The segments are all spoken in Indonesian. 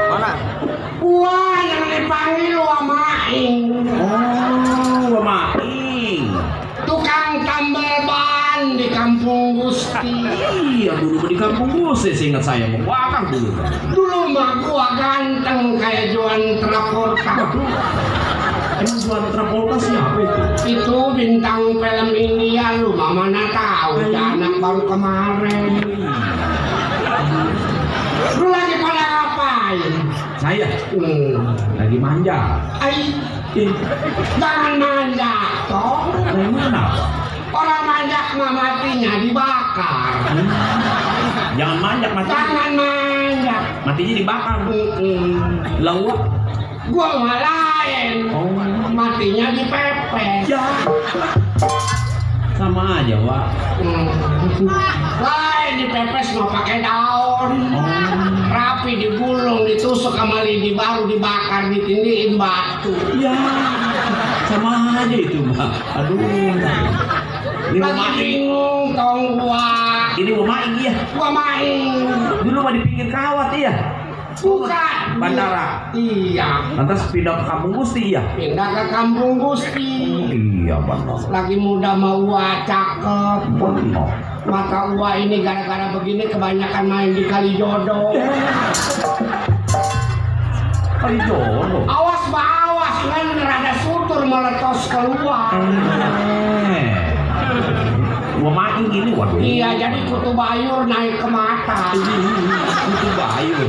Mana? Wah, yang dipanggil Wah Maing. Oh, Wah Maing. Tukang tambal ban di Kampung Gusti. Iya, dulu di Kampung Gusti seingat saya mau wakang dulu. Dulu mah gua ganteng kayak Juan Travolta. Emang Juan Travolta siapa itu? Itu bintang film India, lu mah mana tahu, anak baru kemarin. Lu lagi pada ngapain? Saya lagi manja. Jangan manja toh. Dari mana? Orang manjak mah matinya dibakar. Jangan manjak mati. Jangan manjak. Matinya dibakar. Lawak. Gua mah lain. Oh, Matinya dipepes. ya. Sama aja, Wak. Lain dipepes mau pakai daun. Rapi digulung, ditusuk sama lidi baru dibakar, ditindihin batu. Ya. Sama aja itu, Mbak. Aduh. Ini Wah Lagi Maing. bingung tong gua. Ini Wah Maing iya. Gua main. Dulu mah di pinggir kawat iya. Bukan. Bandara. Iya. Lantas pindah ke Kampung Gusti ya? Pindah ke Kampung Gusti. Iya benar. Lagi muda mau gua cakep. Benar. Mata gua ini gara-gara begini kebanyakan main di Kalijodo. Kali jodoh. Awas awas kan rada sutur meletos keluar. Wah Maing ini waduh. Iya, jadi kutu bayur naik ke mata. Itu bayur.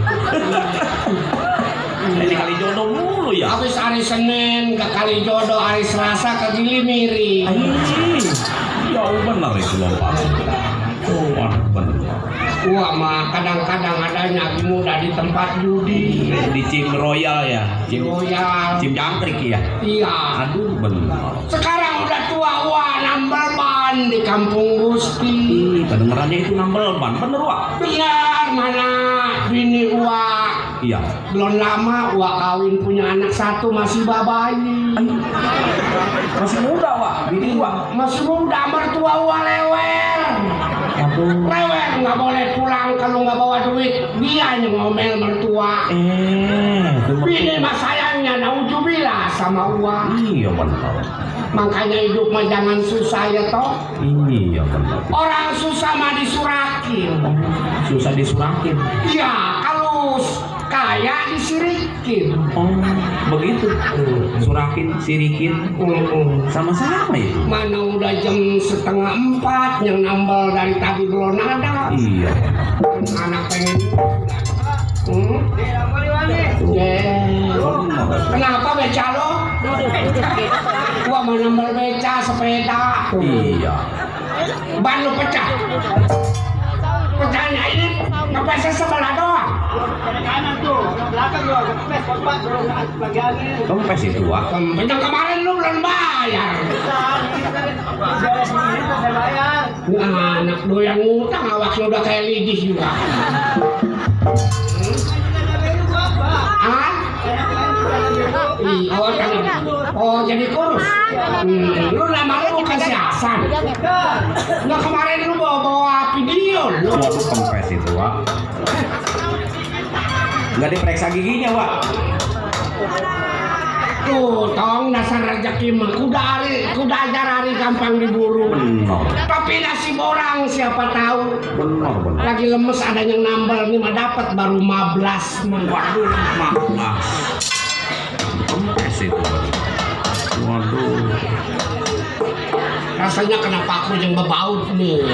Ini kali jodoh mulu ya. Habis hari Senin ke Kalijodo, hari Selasa ke Gilimiri. Ya benar itu loh Pak. Oh benar. Wah mah kadang-kadang adanya lagi muda di tempat judi. Di Cim Royal ya. Royal. Cim Jangkrik ya. Iya. Aduh benar. Sekarang udah tua, wah nambal ban di Kampung Gusti. Kedengerannya itu nambel ban, bener Wak? Benar, mana bini wah. Iya. Belum lama wah kawin punya anak satu masih babayi. Masih muda Wak, bini Wak. Masih muda, mertua wah lewer. Aduh. Lewer nggak boleh pulang kalau nggak bawa duit. Dia yang ngomel mertua. Bini mah sayangnya naudzubillah sama uang. Iya benar. Makanya hidup mah jangan susah ya toh. Iya benar. Orang susah mah disurakin. Susah disurakin. Iya, kalau kaya disirikin. Oh, begitu. Surakin, sirikin, sama-sama itu. Mana udah jam 3:30 yang nambal dari tadi belum ada. Iya. Anak pengen. Kenapa beca lo? Gua mau nambal beca sepeda. Iya. Ban lu pecah. Pecahnya ini kepesnya sebelah doang. Kanan tuh, belakang gua kepes korban belum bagian ini. Kamu pes itu Wak? Yang kemarin lu belum bayar. Beres ini tuh saya bayar. Anak lu yang ngutang awaknya udah kayak lidih juga. Ah? Oh jadi kurus. Lu nama lu bukan si Hasan. Nah kemarin lu bawa video lu. Waduh kempes itu Wak. Nggak diperiksa giginya Wak. Tuh tong dasar rezeki mah kuda ajar hari gampang diburu. Benar. Tapi nasib orang siapa tahu. Benar. Lagi lemes ada yang nambal nih mah dapat baru 15. Waduh, maaf. Kempes itu. Waduh. Rasanya kenapa aku yang bebaut nih.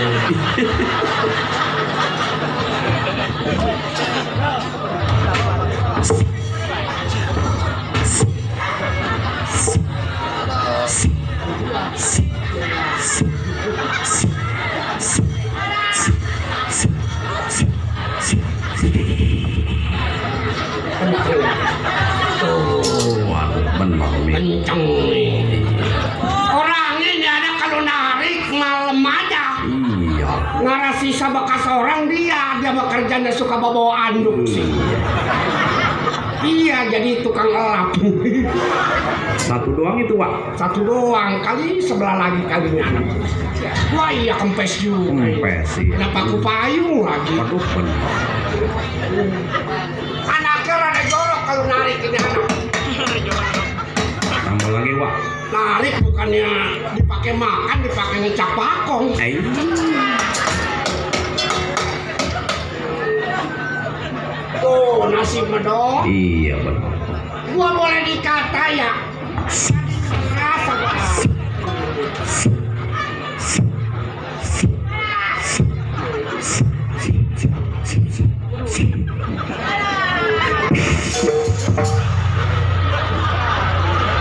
Benar nih. Kenceng nih. Orang ini ada kalau narik malam aja. Iya. Ngarah sisa bekas orang dia bekerjanya suka bawa anduk sih. Iya, jadi tukang elap. Satu doang itu, Wak? Satu doang, kali sebelah lagi kalinya anak. Wah iya kempes juga. Kempes sih. Kenapa aku payung lagi? Waduh, bener. Anaknya rada jorok kalau narik ini anak. Tambah lagi, Wak. Narik bukannya dipakai makan, dipakai ngecap pakong. Tuh nasi medok. Iya benar. Gua boleh dikata ya. Rasa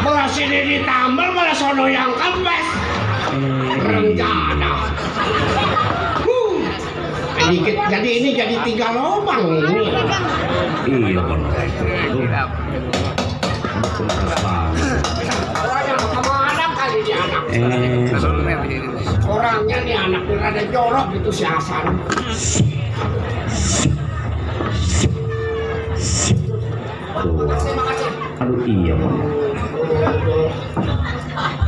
malah sini ditambal malah sono yang kempes. Rencana. Dikit, jadi ini jadi 3 lubang ini. Iya benar. Orangnya kemana kali dia anak? Orangnya nih anak rada jorok itu si Hasan. Aduh iya benar.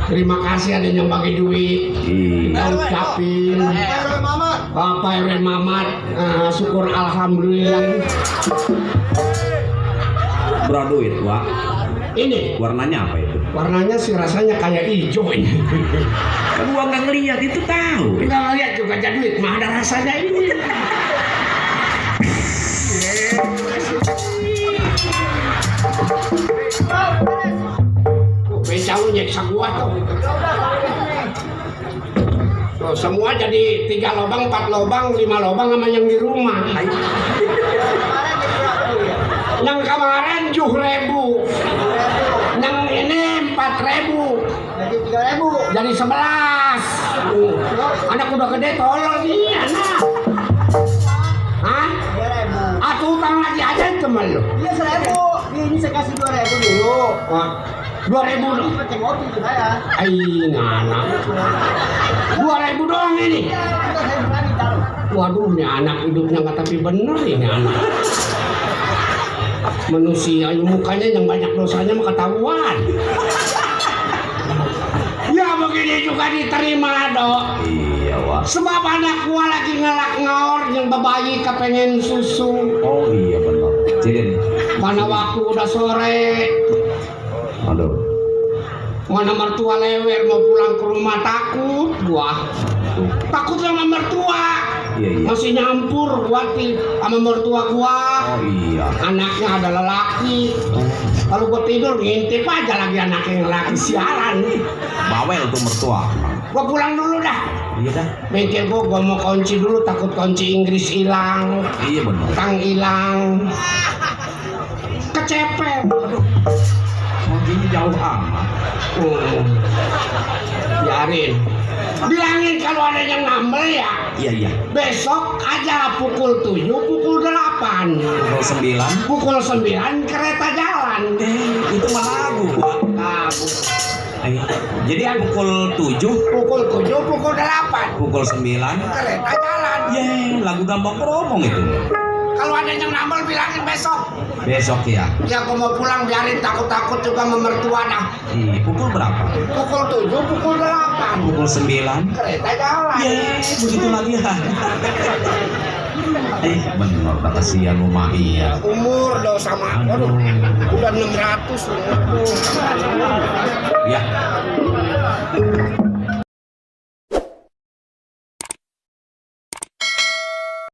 Terima kasih ada yang bagi duit. Kita ucapin Bapak RW Mamat, syukur alhamdulillah. Berapa duit, Wak? Ini Warnanya apa itu? warnanya sih rasanya kayak hijau ini. Kan gua nggak ngeliat itu tahu. Kita lihat juga jadi duit, mah ada rasanya ini. Becau nyeksa gua tuh. Tuh, semua jadi 3 lubang, 4 lubang, 5 lubang sama yang di rumah. Yang kemarin 7.000. Yang ini 4.000. Jadi 3.000. Jadi 11. Anak udah gede tolol nih anak. Hah? 3.000. Atau utang lagi aja teman lo. Iya 1.000. Ini saya kasih 2.000 dulu. 2.000 dong. Pecah ngopi juga ya. Ay, anak. 2.000 doang ini. Kita saya berani taruh. Waduh, ini anak hidupnya nggak tapi bener ini anak. Manusia mukanya yang banyak dosanya mah ketahuan. Ya begini juga diterima dok. Iya, Wak. Sebab anak gua lagi ngelak ngaor yang bayi kepengen susu. Oh iya benar. Cilin. Mana waktu udah sore. Aduh. Mana mertua lewer mau pulang ke rumah takut gua. Takut sama mertua. Iya iya. Masih nyampur wati sama mertua gua. Oh iya. Anaknya ada lelaki. Kalau gua tidur ngintip aja lagi anaknya yang lelaki siaran. Bawel tuh mertua. Gua pulang dulu dah. Iya dah. Bengkel gua mau kunci dulu takut kunci Inggris hilang. Iya benar. Tang hilang. Kecepet. Aduh. Kuncinya jauh amat. Biarin. Bilangin kalau ada yang ngambil ya. Iya iya. Besok aja pukul 7, pukul 8. Pukul 9. Pukul 9 kereta jalan. Itu mah lagu, Wak. Lagu. Jadi pukul 7, Pukul 7, pukul 8. pukul 9. Kereta jalan. Lagu gampang keromong itu. Kalau ada yang nambal bilangin besok. Besok ya. Ya aku mau pulang biarin takut-takut juga memertua dah. Iya, pukul berapa? Pukul 7, pukul 8. Pukul 9. Kereta jalan. Begitu lagi ya. Bener, udah kasihan rumah iya. Umur udah sama. Waduh, udah 600 loh. Ya.